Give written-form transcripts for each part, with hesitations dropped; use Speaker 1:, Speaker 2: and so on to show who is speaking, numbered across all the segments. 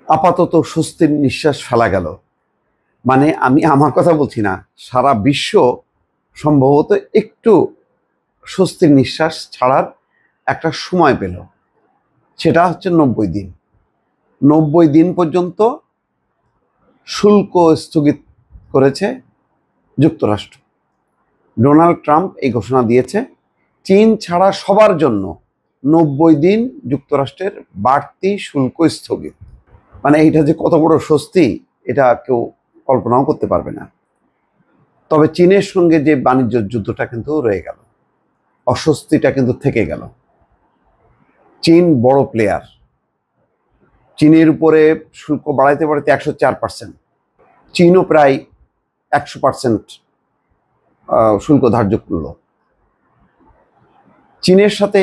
Speaker 1: আপাতত স্বস্তির নিঃশ্বাস ফেলা গেল। মানে আমি আমার কথা বলছি না, সারা বিশ্ব সম্ভবত একটু স্বস্তির নিঃশ্বাস ছাড়ার একটা সময় পেল। সেটা হচ্ছে 90 দিন। 90 দিন পর্যন্ত শুল্ক স্থগিত করেছে যুক্তরাষ্ট্র। ডোনাল্ড ট্রাম্প এই ঘোষণা দিয়েছে, চীন ছাড়া সবার জন্য 90 দিন যুক্তরাষ্ট্রের বাড়তি শুল্ক স্থগিত। মানে এটা যে কত বড় স্বস্তি, এটা কেউ কল্পনাও করতে পারবে না। তবে চীনের সঙ্গে যে বাণিজ্য যুদ্ধটা কিন্তু রয়ে গেল, অস্বস্তিটা কিন্তু থেকে গেল। চীন বড় প্লেয়ার, চীনের উপরে শুল্ক বাড়াইতে বাড়াইতে 104%, চীনও প্রায় 100% শুল্ক ধার্য করল। চীনের সাথে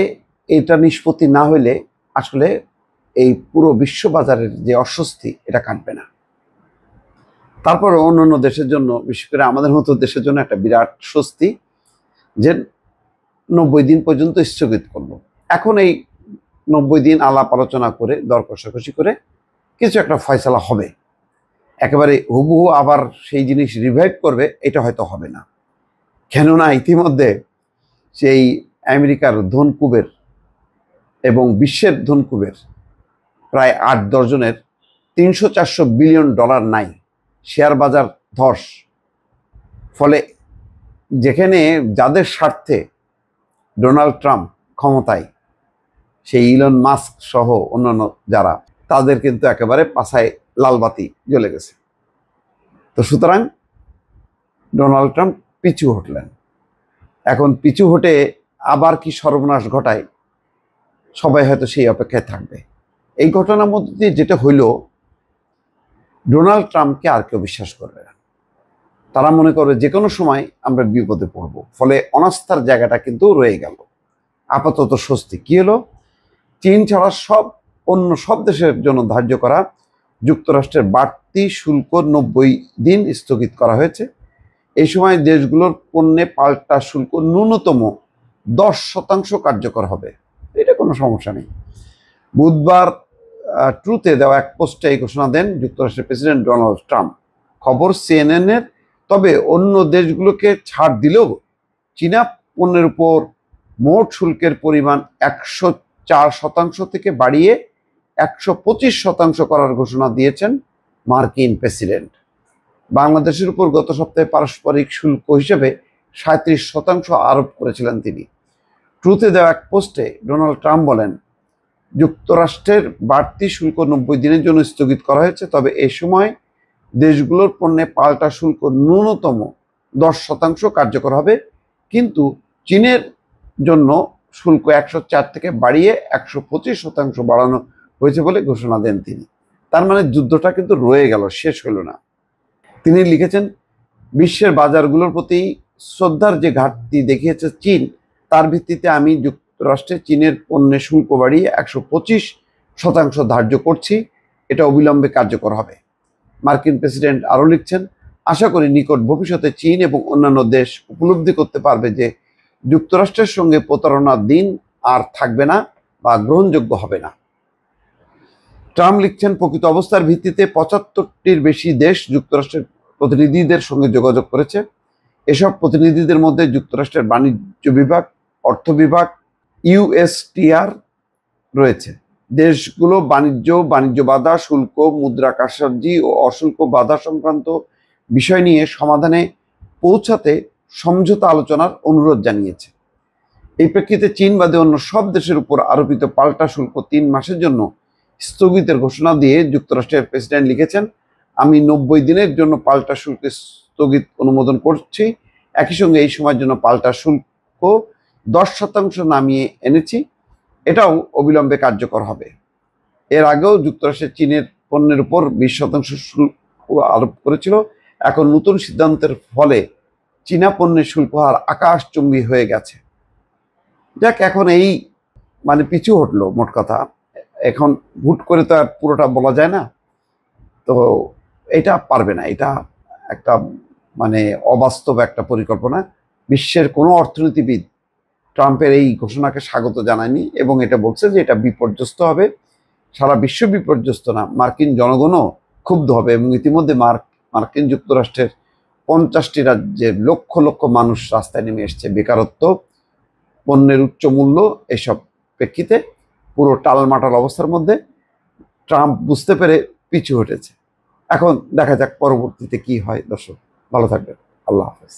Speaker 1: এটা নিষ্পত্তি না হইলে আসলে এই পুরো বিশ্ববাজারের যে অস্বস্তি, এটা কাটবে না। তারপরে অন্যান্য দেশের জন্য, বিশেষ করে আমাদের মতো দেশের জন্য একটা বিরাট স্বস্তি যে 90 দিন পর্যন্ত স্থগিত করলো। এখন এই 90 দিন আলাপ আলোচনা করে, দর কষাকষি করে কিছু একটা ফয়সালা হবে। একেবারে হুবহু আবার সেই জিনিস রিভাইভ করবে, এটা হয়তো হবে না। কেননা ইতিমধ্যে সেই আমেরিকার ধনকুবের এবং বিশ্বের ধনকুবের প্রায় 8-10 জনের 300-400 বিলিয়ন ডলার নাই, শেয়ার বাজার ধস। ফলে যেখানে যাদের স্বার্থে ডোনাল্ড ট্রাম্প ক্ষমতায়, সেই ইলন মাস্ক সহ অন্যান্য যারা, তাদের কিন্তু একেবারে পাছায় লালবাতি জ্বলে গেছে। তো সুতরাং ডোনাল্ড ট্রাম্প পিছু হটলেন। এখন পিছু হটে আবার কি সর্বনাশ ঘটায়, সবাই হয়তো সেই অপেক্ষায় থাকবে। এই ঘটনার মধ্যে দিয়ে যেটা হইল, ডোনাল্ড ট্রাম্পকে আর কেউ বিশ্বাস করবে না। তারা মনে করবে যে কোনো সময় আমরা বিপদে পড়ব। ফলে অনাস্থার জায়গাটা কিন্তু রয়ে গেল। আপাতত স্বস্তি কি হলো, চীন ছাড়া অন্য সব দেশের জন্য ধার্য করা যুক্তরাষ্ট্রের বাড়তি শুল্ক 90 দিন স্থগিত করা হয়েছে। এই সময় দেশগুলোর পণ্যে পাল্টা শুল্ক ন্যূনতম 10% কার্যকর হবে। এটা কোনো সমস্যা নেই। বুধবার ট্রুথে দেওয়া এক পোস্টে এই ঘোষণা দেন যুক্তরাষ্ট্রের প্রেসিডেন্ট ডোনাল্ড ট্রাম্প। খবর CNN-এর। তবে অন্য দেশগুলোকে ছাড় দিলেও চীনা পণ্যের উপর মোট শুল্কের পরিমাণ 104% থেকে বাড়িয়ে 125% করার ঘোষণা দিয়েছেন মার্কিন প্রেসিডেন্ট। বাংলাদেশের উপর গত সপ্তাহে পারস্পরিক শুল্ক হিসেবে 37% আরোপ করেছিলেন তিনি। ট্রুথে দেওয়া এক পোস্টে ডোনাল্ড ট্রাম্প বলেন, যুক্তরাষ্ট্রের বাড়তি শুল্ক 90 দিনের জন্য স্থগিত করা হয়েছে। তবে এ সময় দেশগুলোর পণ্যে পাল্টা শুল্ক ন্যূনতম 10% কার্যকর হবে। কিন্তু চীনের জন্য শুল্ক 104 থেকে বাড়িয়ে 125% বাড়ানো হয়েছে বলে ঘোষণা দেন তিনি। তার মানে যুদ্ধটা কিন্তু রয়ে গেল, শেষ হলো না। তিনি লিখেছেন, বিশ্বের বাজারগুলোর প্রতি শ্রদ্ধার যে ঘাটতি দেখিয়েছে চীন, তার ভিত্তিতে আমি যুক্তরাষ্ট্রে চীনের পণ্যে শুল্ক বাড়িয়ে 125% ধার্য করছি। এটা অবিলম্বে কার্যকর হবে। মার্কিন প্রেসিডেন্ট আরও লিখছেন, আশা করি নিকট ভবিষ্যতে চীন এবং অন্যান্য দেশ উপলব্ধি করতে পারবে যে যুক্তরাষ্ট্রের সঙ্গে প্রতারণার দিন আর থাকবে না বা গ্রহণযোগ্য হবে না। ট্রাম্প লিখছেন, প্রকৃত অবস্থার ভিত্তিতে 75টির বেশি দেশ যুক্তরাষ্ট্রের প্রতিনিধিদের সঙ্গে যোগাযোগ করেছে। এসব প্রতিনিধিদের মধ্যে যুক্তরাষ্ট্রের বাণিজ্য বিভাগ, অর্থ বিভাগ, USTR রয়েছে। দেশগুলো বাণিজ্য বাধা, শুল্ক, মুদ্রা কারসাজি ও অশুল্ক বাধা সংক্রান্ত বিষয় নিয়ে সমাধানে পৌঁছাতে সমঝোতা আলোচনার অনুরোধ জানিয়েছে। এই প্রেক্ষিতে চীন বাদে অন্য সব দেশের উপর আরোপিত পাল্টা শুল্ক 3 মাসের জন্য স্থগিতের ঘোষণা দিয়ে যুক্তরাষ্ট্রের প্রেসিডেন্ট লিখেছেন, আমি 90 দিনের জন্য পাল্টা শুল্ক স্থগিত অনুমোদন করছি। একই সঙ্গে এই সময়ের জন্য পাল্টা শুল্ক 10% নামিয়ে এনেছি। এটাও অবিলম্বে কার্যকর হবে। এর আগেও যুক্তরাষ্ট্রের চীনের পণ্যের উপর 20% শুল্ক আরোপ করেছিল। এখন নতুন সিদ্ধান্তের ফলে চীনা পণ্যের শুল্ক হার আকাশচুম্বী হয়ে গেছে। যাক, এখন এই পিছু হটলো মোট কথা। এখন হুট করে তো আর পুরোটা বলা যায় না, তো এটা পারবে না। এটা একটা অবাস্তব একটা পরিকল্পনা। বিশ্বের কোনো অর্থনীতিবিদ ট্রাম্পের এই ঘোষণাকে স্বাগত জানায়নি এবং এটা বলছে যে এটা বিপর্যস্ত হবে। সারা বিশ্ব বিপর্যস্ত না, মার্কিন জনগণও ক্ষুব্ধ হবে। এবং ইতিমধ্যে মার্কিন যুক্তরাষ্ট্রের 50টি রাজ্যের লক্ষ লক্ষ মানুষ রাস্তায় নেমে এসছে। বেকারত্ব, পণ্যের উচ্চ মূল্য, এসব প্রেক্ষিতে পুরো টালমাটাল অবস্থার মধ্যে ট্রাম্প বুঝতে পেরে পিছু হটেছে। এখন দেখা যাক পরবর্তীতে কি হয়। দর্শক ভালো থাকবেন, আল্লাহ হাফেজ।